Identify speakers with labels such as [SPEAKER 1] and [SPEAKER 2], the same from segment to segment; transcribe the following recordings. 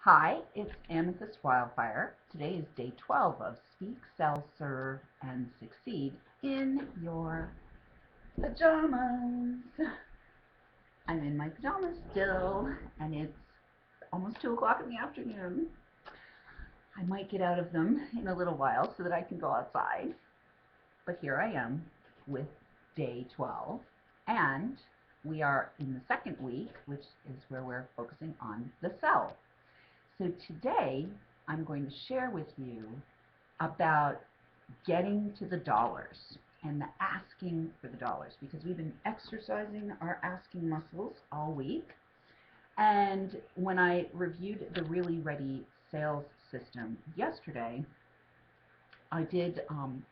[SPEAKER 1] Hi, it's Amethyst Wyldfyre. Today is day 12 of Speak, Sell, Serve, and Succeed in your pajamas. I'm in my pajamas still, and it's almost 2 o'clock in the afternoon. I might get out of them in a little while so that I can go outside. But here I am with day 12, and we are in the second week, which is where we're focusing on the sell. So today I'm going to share with you about getting to the dollars and the asking for the dollars, because we've been exercising our asking muscles all week. And when I reviewed the Really Ready sales system yesterday, I did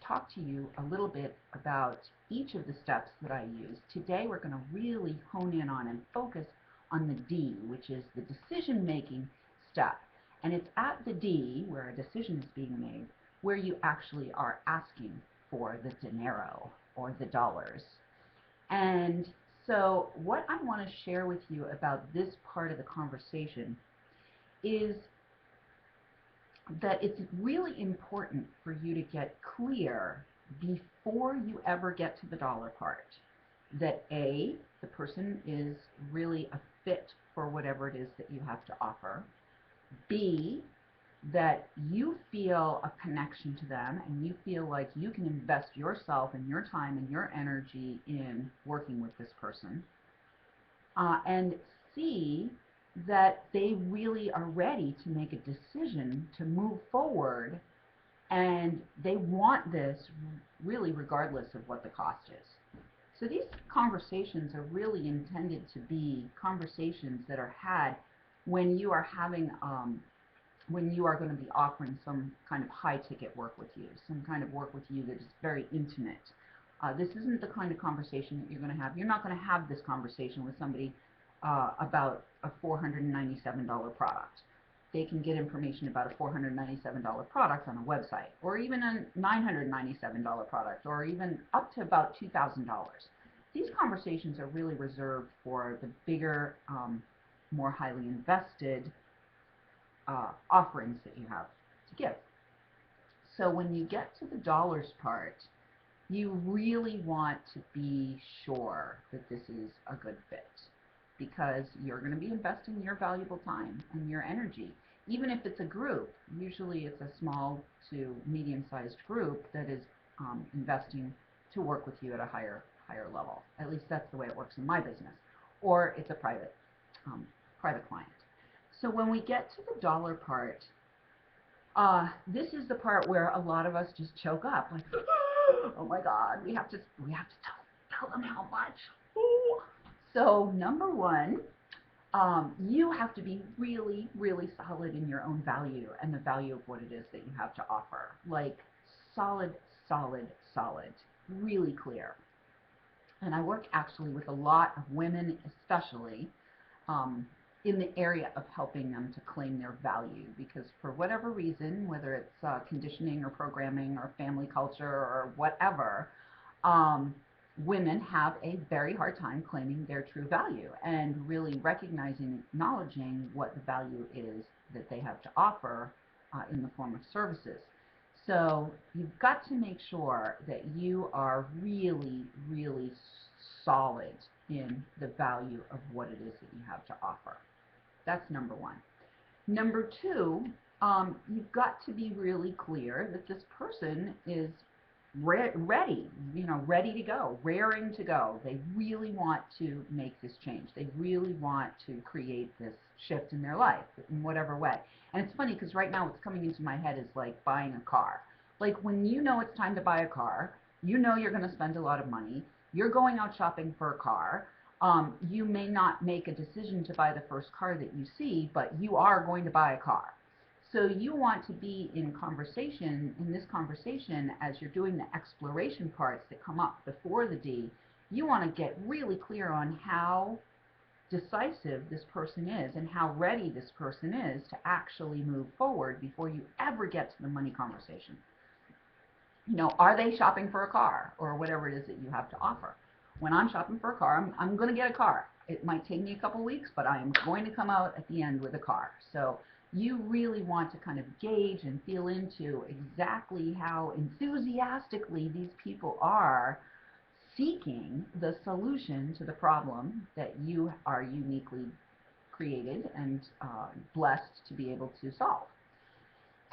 [SPEAKER 1] talk to you a little bit about each of the steps that I use. Today we're going to really hone in on and focus on the D, which is the decision-making step. And it's at the D, where a decision is being made, where you actually are asking for the dinero, or the dollars. And so what I want to share with you about this part of the conversation is that it's really important for you to get clear before you ever get to the dollar part that A, the person is really a fit for whatever it is that you have to offer. B, that you feel a connection to them and you feel like you can invest yourself and your time and your energy in working with this person. And C, that they really are ready to make a decision to move forward, and they want this really regardless of what the cost is. So these conversations are really intended to be conversations that are had when you are having when you are going to be offering some kind of high ticket work with you, some kind of work with you that is very intimate. This isn't the kind of conversation that you're going to have. You're not going to have this conversation with somebody about a $497 product. They can get information about a $497 product on a website, or even a $997 product, or even up to about $2,000. These conversations are really reserved for the bigger, more highly invested offerings that you have to give. So when you get to the dollars part, you really want to be sure that this is a good fit, because you're going to be investing your valuable time and your energy. Even if it's a group, usually it's a small to medium-sized group that is investing to work with you at a higher level. At least that's the way it works in my business. Or it's a private client. So when we get to the dollar part, this is the part where a lot of us just choke up, like, oh my God, we have to tell them how much. Ooh. So number one, you have to be really, really solid in your own value and the value of what it is that you have to offer. Like solid, really clear. And I work actually with a lot of women, especially, in the area of helping them to claim their value, because for whatever reason, whether it's conditioning or programming or family culture or whatever, women have a very hard time claiming their true value and really recognizing and acknowledging what the value is that they have to offer in the form of services. So you've got to make sure that you are really, really solid in the value of what it is that you have to offer. That's number one. Number two, you've got to be really clear that this person is ready, ready to go, raring to go. They really want to make this change. They really want to create this shift in their life in whatever way. And it's funny because right now what's coming into my head is like buying a car. Like when you know it's time to buy a car, you know you're going to spend a lot of money. You're going out shopping for a car. You may not make a decision to buy the first car that you see, but you are going to buy a car. So you want to be in this conversation, as you're doing the exploration parts that come up before the D, you want to get really clear on how decisive this person is and how ready this person is to actually move forward before you ever get to the money conversation. Are they shopping for a car or whatever it is that you have to offer? When I'm shopping for a car, I'm going to get a car. It might take me a couple weeks, but I am going to come out at the end with a car. So you really want to kind of gauge and feel into exactly how enthusiastically these people are seeking the solution to the problem that you are uniquely created and blessed to be able to solve.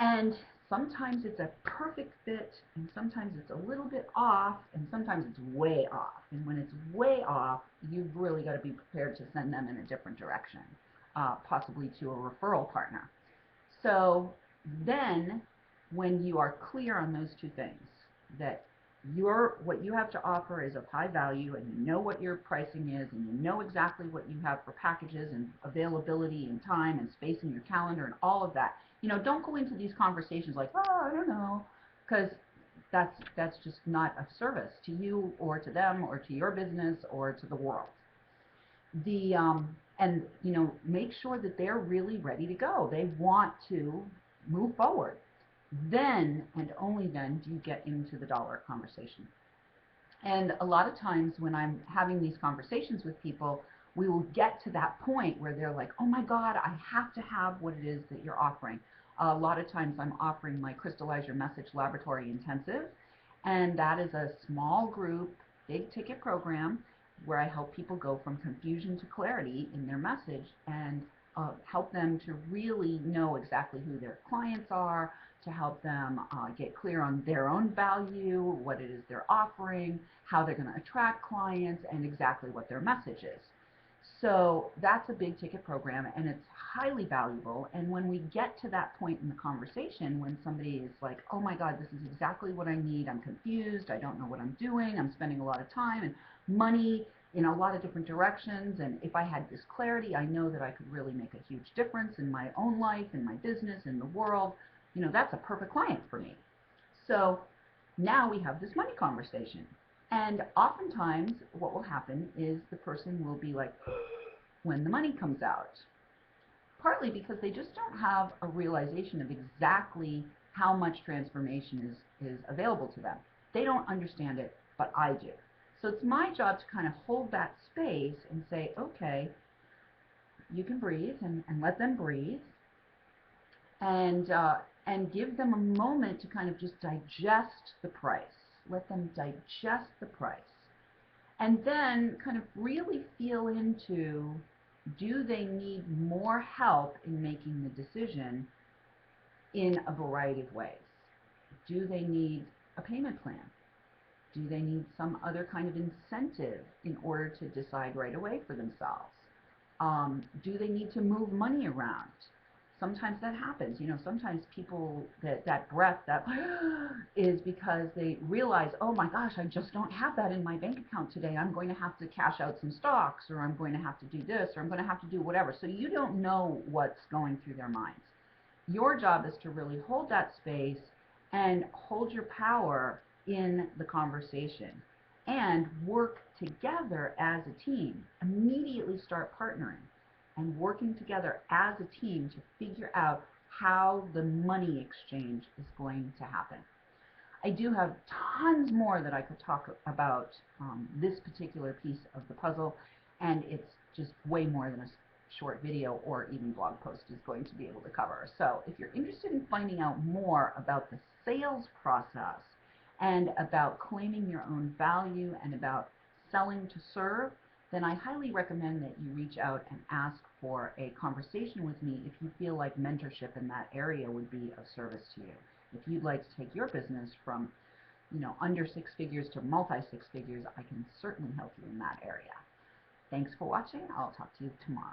[SPEAKER 1] And sometimes it's a perfect fit, and sometimes it's a little bit off, and sometimes it's way off. And when it's way off, you've really got to be prepared to send them in a different direction, possibly to a referral partner. So then, when you are clear on those two things, that what you have to offer is of high value, and you know what your pricing is, and you know exactly what you have for packages and availability and time and space in your calendar and all of that. Don't go into these conversations like, oh, I don't know, because that's just not of service to you or to them or to your business or to the world. And make sure that they're really ready to go. They want to move forward. Then and only then do you get into the dollar conversation. And a lot of times when I'm having these conversations with people, we will get to that point where they're like, oh my God, I have to have what it is that you're offering. A lot of times I'm offering my Crystallize Your Message Laboratory Intensive, and that is a small group, big ticket program where I help people go from confusion to clarity in their message and help them to really know exactly who their clients are, to help them get clear on their own value, what it is they're offering, how they're going to attract clients, and exactly what their message is. So that's a big ticket program, and it's highly valuable. And when we get to that point in the conversation, when somebody is like, oh my God, this is exactly what I need, I'm confused, I don't know what I'm doing, I'm spending a lot of time and money in a lot of different directions, and if I had this clarity, I know that I could really make a huge difference in my own life, in my business, in the world. That's a perfect client for me. So now we have this money conversation. And oftentimes what will happen is the person will be like, when the money comes out, partly because they just don't have a realization of exactly how much transformation is available to them. They don't understand it, but I do. So it's my job to kind of hold that space and say, okay, you can breathe, and let them breathe, and give them a moment to kind of just digest the price. Let them digest the price. And then kind of really feel into, do they need more help in making the decision in a variety of ways? Do they need a payment plan? Do they need some other kind of incentive in order to decide right away for themselves? Do they need to move money around? Sometimes that happens. Sometimes people, that breath, that is because they realize, oh my gosh, I just don't have that in my bank account today. I'm going to have to cash out some stocks, or I'm going to have to do this, or I'm going to have to do whatever. So you don't know what's going through their minds. Your job is to really hold that space and hold your power in the conversation and work together as a team. Immediately start partnering and working together as a team to figure out how the money exchange is going to happen. I do have tons more that I could talk about this particular piece of the puzzle, and it's just way more than a short video or even blog post is going to be able to cover. So if you're interested in finding out more about the sales process and about claiming your own value and about selling to serve, then I highly recommend that you reach out and ask for a conversation with me if you feel like mentorship in that area would be of service to you. If you'd like to take your business from, under 6 figures to multi-6 figures, I can certainly help you in that area. Thanks for watching. I'll talk to you tomorrow.